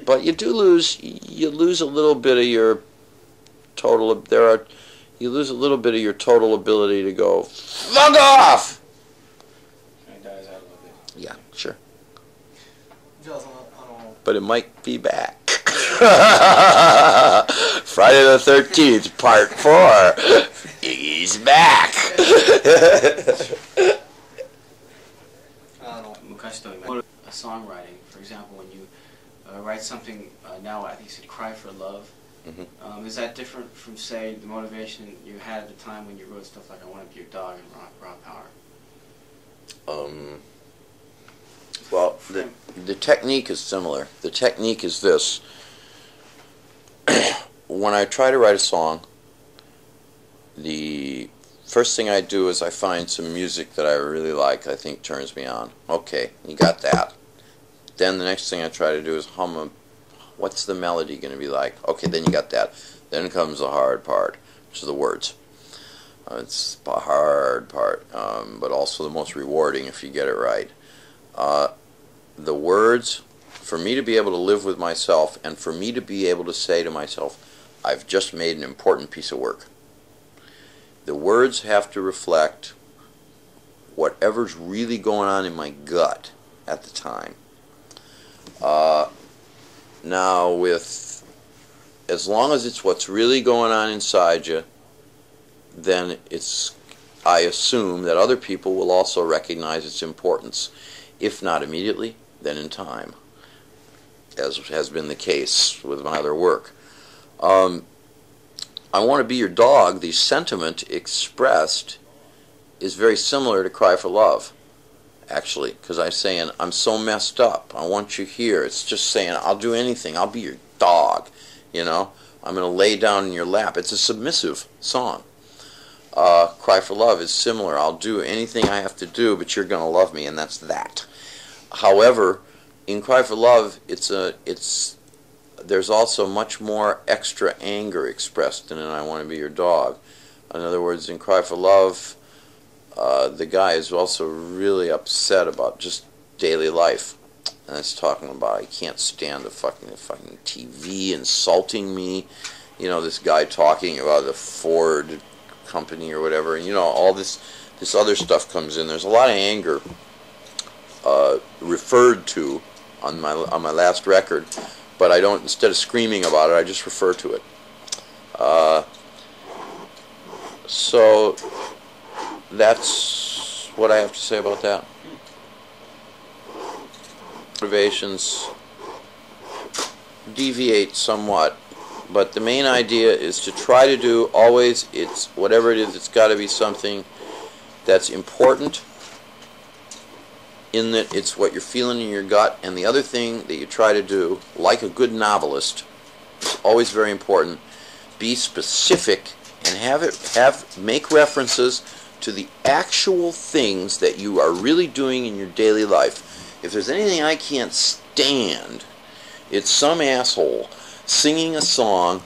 But you lose a little bit of your total. You lose a little bit of your total ability to go fuck off. It dies out a little bit. Yeah, sure. I But it might be back. Friday the 13th, Part 4. Iggy's back. Songwriting, for example, when you write something now, I think you said "Cry for Love." Mm-hmm. Is that different from, say, the motivation you had at the time when you wrote stuff like "I Want to Be Your Dog" and "Raw Power"? Well, the technique is similar. The technique is this. When I try to write a song, the first thing I do is I find some music that I really like, I think turns me on. Okay, you got that. Then the next thing I try to do is hum what's the melody going to be like? Okay, then you got that. Then comes the hard part, which is the words. It's the hard part, but also the most rewarding if you get it right. The words, for me to be able to live with myself and for me to be able to say to myself, I've just made an important piece of work. The words have to reflect whatever's really going on in my gut at the time. Now, as long as it's what's really going on inside you, then I assume that other people will also recognize its importance, if not immediately, then in time, as has been the case with my other work. I Want to Be Your Dog, the sentiment expressed is very similar to Cry for Love, actually, because I'm saying, I'm so messed up, I want you here. It's just saying, I'll do anything, I'll be your dog, you know, I'm going to lay down in your lap. It's a submissive song. Cry for Love is similar. I'll do anything I have to do, but you're going to love me, and that's that. However, in Cry for Love, there's also much more extra anger expressed than in I Want to Be Your Dog. In other words, in Cry for Love, the guy is also really upset about just daily life. And it's talking about, I can't stand the fucking TV insulting me. You know, this guy talking about the Ford company or whatever. And, you know, all this other stuff comes in. There's a lot of anger referred to on my last record. But I don't, instead of screaming about it, I just refer to it. So that's what I have to say about that. Motivations deviate somewhat, but the main idea is to try to do always, whatever it is, it's got to be something that's important, in that it's what you're feeling in your gut. And the other thing that you try to do, like a good novelist, is always very important, be specific and make references to the actual things that you are really doing in your daily life. If there's anything I can't stand, it's some asshole singing a song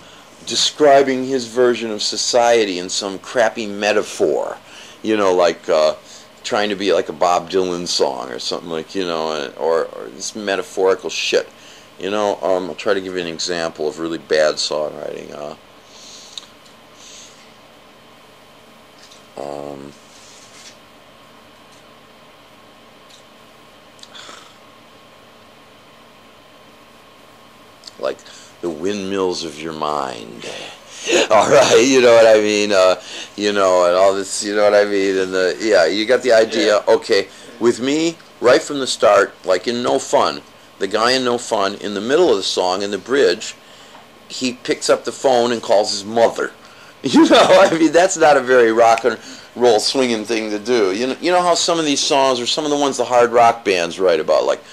describing his version of society in some crappy metaphor, you know, like trying to be like a Bob Dylan song or something, like, you know, or this metaphorical shit. You know, I'll try to give you an example of really bad songwriting. Like the windmills of your mind. All right, you know what I mean? You know, and all this, you know what I mean? And yeah, you got the idea. Yeah. Okay, with me, right from the start, like in No Fun, the guy in No Fun, in the middle of the song, in the bridge, he picks up the phone and calls his mother. You know, I mean, that's not a very rock and roll swinging thing to do. You know how some of these songs, or some of the ones the hard rock bands write about, like,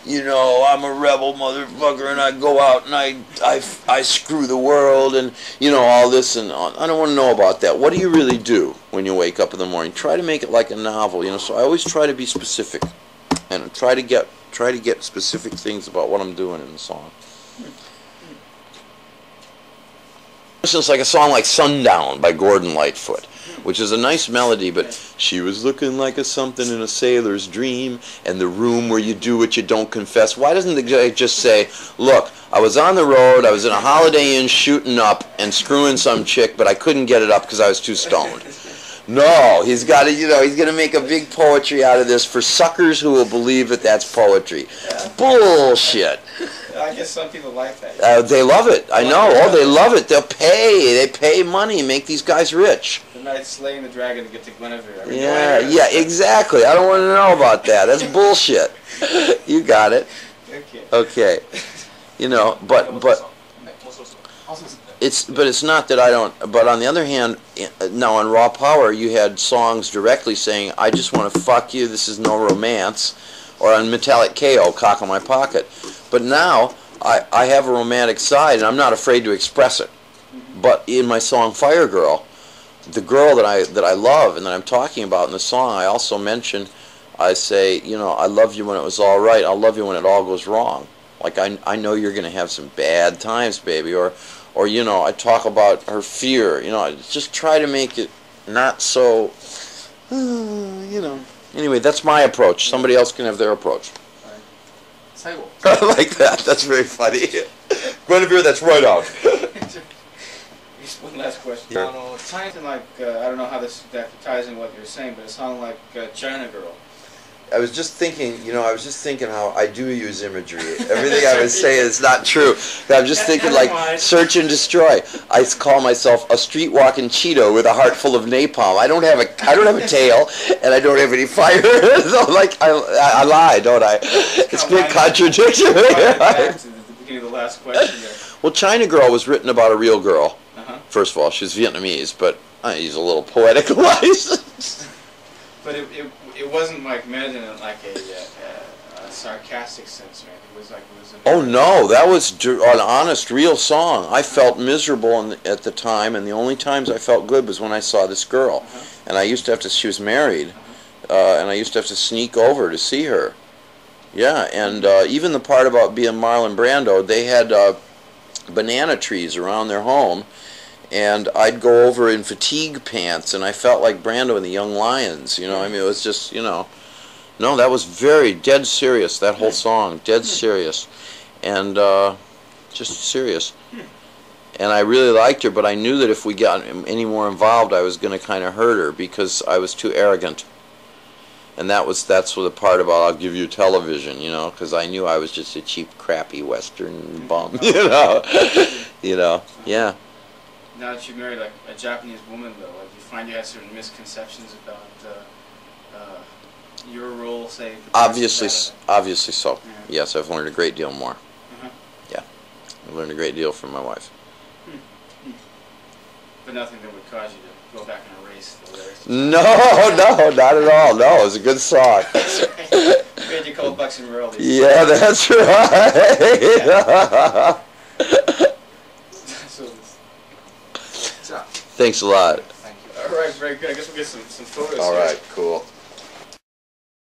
you know, I'm a rebel motherfucker and I go out and I screw the world and, you know, all this and all. I don't want to know about that. What do you really do when you wake up in the morning? Try to make it like a novel, you know. So I always try to be specific and try to get specific things about what I'm doing in the song. For instance, like a song like Sundown by Gordon Lightfoot. which is a nice melody, but she was looking like a something in a sailor's dream, and the room where you do what you don't confess. Why doesn't the guy just say, look, I was on the road, I was in a Holiday Inn shooting up and screwing some chick, but I couldn't get it up because I was too stoned. No, he's got to, he's going to make a big poetry out of this for suckers who will believe that that's poetry. Bullshit. I guess some people like that. They love it. I know. Oh, they love it. They'll pay. They pay money, make these guys rich. The night slaying the dragon to get to Guinevere. Yeah, exactly. I don't want to know about that. That's bullshit. You got it. Okay. But it's not that I don't. But on the other hand, now on Raw Power, you had songs directly saying, "I just want to fuck you. This is no romance," or on Metallic KO, "Cock in My Pocket." But now I have a romantic side, and I'm not afraid to express it. But in my song Fire Girl, the girl that I love and that I'm talking about in the song, I also mention, I say, I love you when it was all right. I'll love you when it all goes wrong. Like I know you're going to have some bad times, baby, or I talk about her fear. Just try to make it not so, Anyway, that's my approach. Somebody else can have their approach. I like that. That's very funny. Guinevere, that's right out. Just one last question. Yeah. Something like, I don't know how that ties in what you're saying, but a song like China Girl. I was just thinking, how I do use imagery. Everything I was saying is not true. I'm just thinking like search and destroy. I call myself a street walking Cheeto with a heart full of napalm. I don't have a tail, and I don't have any fire. So I lie, don't I? It's a bit contradictory. Back to the beginning of the last question there. Well, China Girl was written about a real girl. First of all, she's Vietnamese, but I use a little poetic license. But it wasn't like meant in like a sarcastic sense, right? It was like oh no, that was an honest, real song. I felt miserable at the time, and the only times I felt good was when I saw this girl. And I used to have to. She was married, and I used to have to sneak over to see her. Yeah, and even the part about being Marlon Brando, they had banana trees around their home. And I'd go over in fatigue pants, and I felt like Brando in the Young Lions. It was just, no, that was very dead serious. That whole song, dead serious, and just serious. And I really liked her, but I knew that if we got any more involved, I was going to kind of hurt her because I was too arrogant. And that's the part about I'll give you television, because I knew I was just a cheap, crappy Western bum, yeah. Now that you married like a Japanese woman, though, do you find you have certain misconceptions about your role, say? Obviously so. Yeah. Yes, I've learned a great deal more. Yeah, I've learned a great deal from my wife. But nothing that would cause you to go back and erase the lyrics. No, not at all. No, it was a good song. Made you cold bucks and royalties. Yeah, that's right. Thanks a lot. Thank you. All right, very good. I guess we'll get some photos. All right, cool.